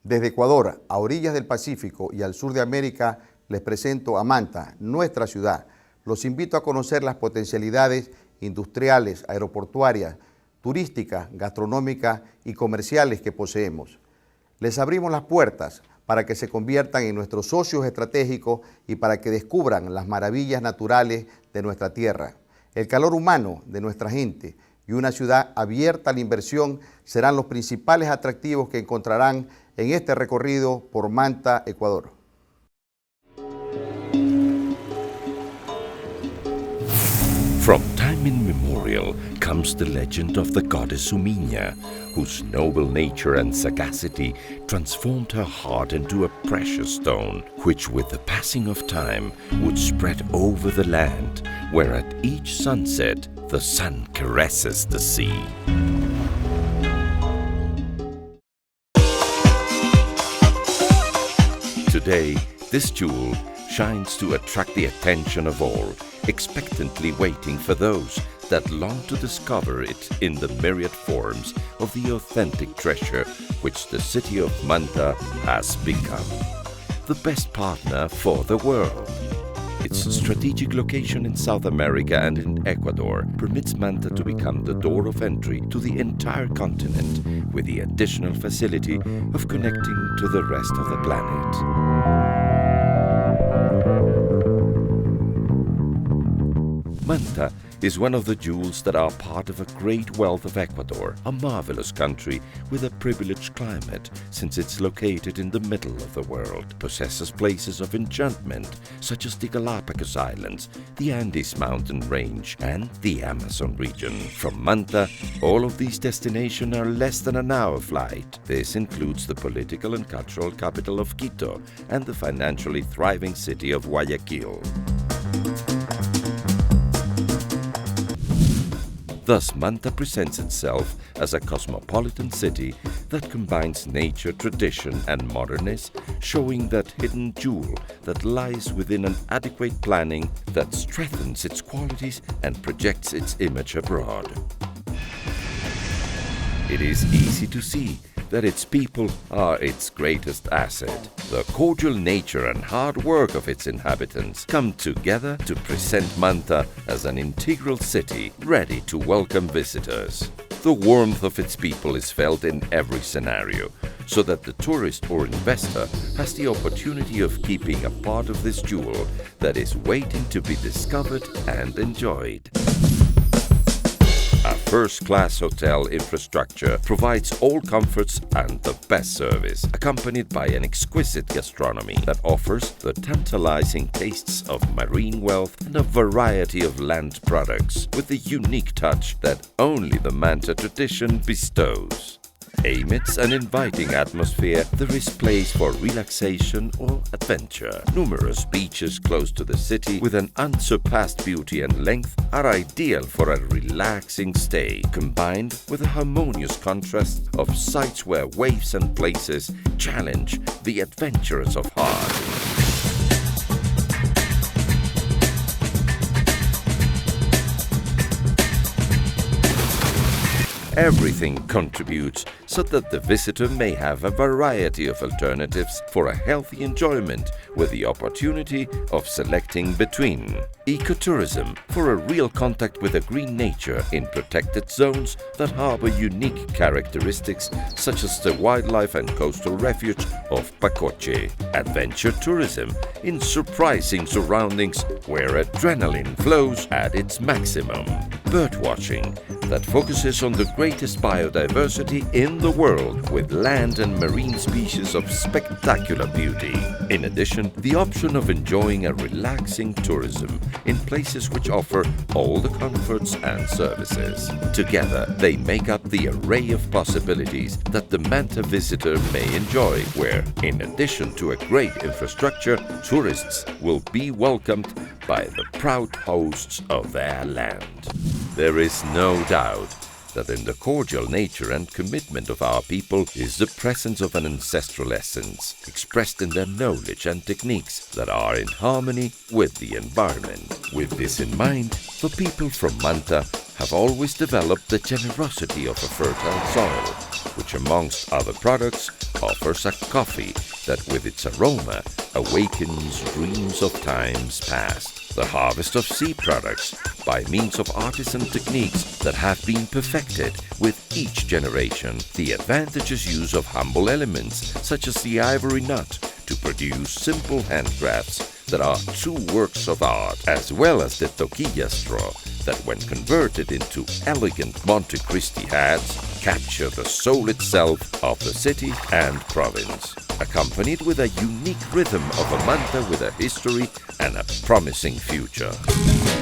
Desde Ecuador, a orillas del Pacífico y al sur de América, les presento a Manta, nuestra ciudad. Los invito a conocer las potencialidades industriales, aeroportuarias, turísticas, gastronómicas y comerciales que poseemos. Les abrimos las puertas para que se conviertan en nuestros socios estratégicos y para que descubran las maravillas naturales de nuestra tierra. El calor humano de nuestra gente y una ciudad abierta a la inversión serán los principales atractivos que encontrarán en este recorrido por Manta, Ecuador. From time immemorial comes the legend of the goddess Umiña, whose noble nature and sagacity transformed her heart into a precious stone, which with the passing of time would spread over the land, where at each sunset the sun caresses the sea. Today, this jewel shines to attract the attention of all, expectantly waiting for those that long to discover it in the myriad forms of the authentic treasure which the city of Manta has become. The best partner for the world. Its strategic location in South America and in Ecuador permits Manta to become the door of entry to the entire continent, with the additional facility of connecting to the rest of the planet. Manta is one of the jewels that are part of a great wealth of Ecuador, a marvelous country with a privileged climate, since it's located in the middle of the world, possesses places of enchantment such as the Galapagos Islands, the Andes mountain range, and the Amazon region. From Manta, all of these destinations are less than an hour flight. This includes the political and cultural capital of Quito and the financially thriving city of Guayaquil. Thus, Manta presents itself as a cosmopolitan city that combines nature, tradition, and modernness, showing that hidden jewel that lies within an adequate planning that strengthens its qualities and projects its image abroad. It is easy to see that its people are its greatest asset. The cordial nature and hard work of its inhabitants come together to present Manta as an integral city ready to welcome visitors. The warmth of its people is felt in every scenario, so that the tourist or investor has the opportunity of keeping a part of this jewel that is waiting to be discovered and enjoyed. A first-class hotel infrastructure provides all comforts and the best service, accompanied by an exquisite gastronomy that offers the tantalizing tastes of marine wealth and a variety of land products with the unique touch that only the Manta tradition bestows. Amidst an inviting atmosphere, there is place for relaxation or adventure. Numerous beaches close to the city with an unsurpassed beauty and length are ideal for a relaxing stay, combined with a harmonious contrast of sites where waves and places challenge the adventurers of heart. Everything contributes so that the visitor may have a variety of alternatives for a healthy enjoyment, with the opportunity of selecting between ecotourism for a real contact with the green nature in protected zones that harbor unique characteristics such as the wildlife and coastal refuge of Pacoche. Adventure tourism in surprising surroundings where adrenaline flows at its maximum. Birdwatching that focuses on the greatest biodiversity in the world with land and marine species of spectacular beauty. In addition, the option of enjoying a relaxing tourism in places which offer all the comforts and services. Together, they make up the array of possibilities that the Manta visitor may enjoy, where, in addition to a great infrastructure, tourists will be welcomed by the proud hosts of their land. There is no doubt that in the cordial nature and commitment of our people is the presence of an ancestral essence, expressed in their knowledge and techniques that are in harmony with the environment. With this in mind, the people from Manta have always developed the generosity of a fertile soil, which amongst other products offers a coffee that with its aroma awakens dreams of times past. The harvest of sea products by means of artisan techniques that have been perfected with each generation. The advantageous use of humble elements such as the ivory nut to produce simple handcrafts that are true works of art, as well as the toquilla straw that when converted into elegant Monte Cristi hats capture the soul itself of the city and province, accompanied with a unique rhythm of a Manta with a history and a promising future.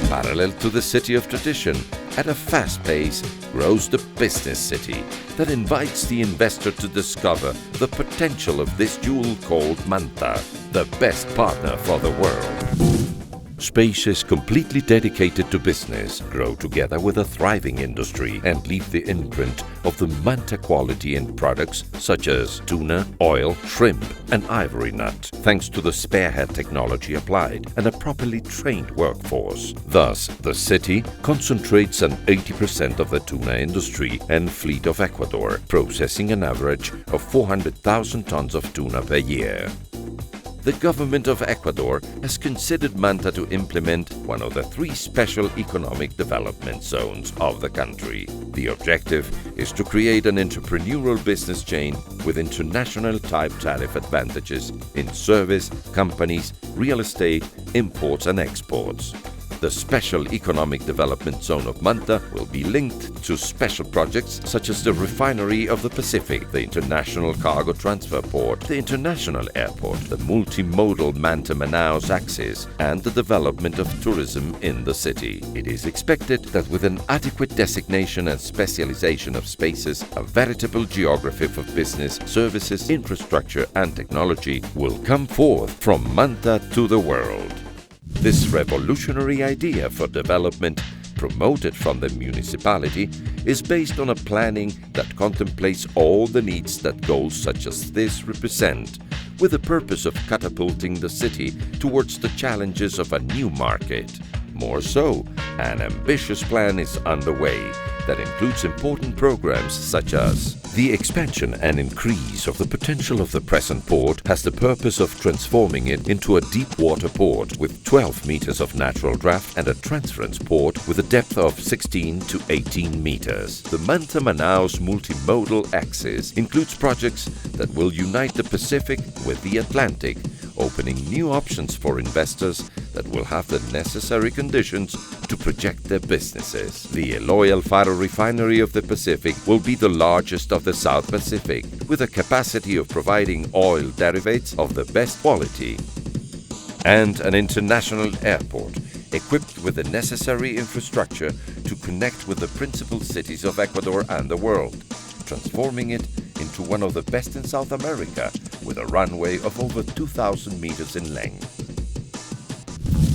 Parallel to the city of tradition, at a fast pace grows the business city that invites the investor to discover the potential of this jewel called Manta, the best partner for the world. Spaces completely dedicated to business grow together with a thriving industry and leave the imprint of the Manta quality in products such as tuna, oil, shrimp and ivory nut, thanks to the spearhead technology applied and a properly trained workforce. Thus, the city concentrates on 80% of the tuna industry and fleet of Ecuador, processing an average of 400,000 tons of tuna per year. The government of Ecuador has considered Manta to implement one of the 3 special economic development zones of the country. The objective is to create an entrepreneurial business chain with international type tariff advantages in service, companies, real estate, imports and exports. The Special Economic Development Zone of Manta will be linked to special projects such as the Refinery of the Pacific, the International Cargo Transfer Port, the International Airport, the multimodal Manta-Manaus axis, and the development of tourism in the city. It is expected that with an adequate designation and specialization of spaces, a veritable geography of business, services, infrastructure, and technology will come forth from Manta to the world. This revolutionary idea for development, promoted from the municipality, is based on a planning that contemplates all the needs that goals such as this represent, with the purpose of catapulting the city towards the challenges of a new market. More so, an ambitious plan is underway that includes important programs such as the expansion and increase of the potential of the present port has the purpose of transforming it into a deep water port with 12 meters of natural draft and a transference port with a depth of 16 to 18 meters. The Manta-Manaus multimodal axis includes projects that will unite the Pacific with the Atlantic, opening new options for investors that will have the necessary conditions to project their businesses. The Eloy Alfaro Refinery of the Pacific will be the largest of the South Pacific, with a capacity of providing oil derivatives of the best quality, and an international airport equipped with the necessary infrastructure to connect with the principal cities of Ecuador and the world, transforming it into one of the best in South America with a runway of over 2,000 meters in length.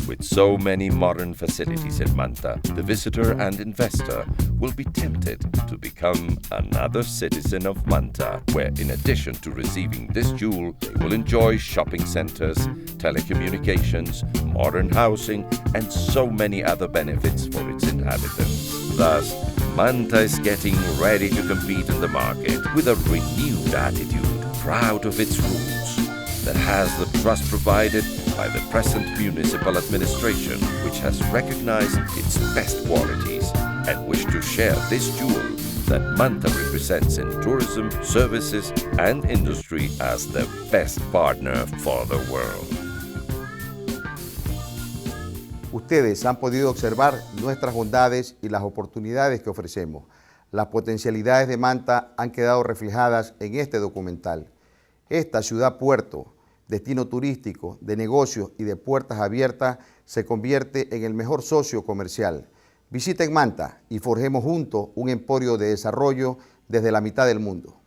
With so many modern facilities in Manta, the visitor and investor will be tempted to become another citizen of Manta, where in addition to receiving this jewel, they will enjoy shopping centers, telecommunications, modern housing, and so many other benefits for its inhabitants. Thus, Manta is getting ready to compete in the market with a renewed attitude, proud of its roots, that has the trust provided by the present municipal administration, which has recognized its best qualities and wish to share this jewel that Manta represents in tourism, services, and industry as the best partner for the world. Ustedes han podido observar nuestras bondades y las oportunidades que ofrecemos. Las potencialidades de Manta han quedado reflejadas en este documental. Esta ciudad-puerto, destino turístico, de negocios y de puertas abiertas, se convierte en el mejor socio comercial. Visiten Manta y forjemos juntos un emporio de desarrollo desde la mitad del mundo.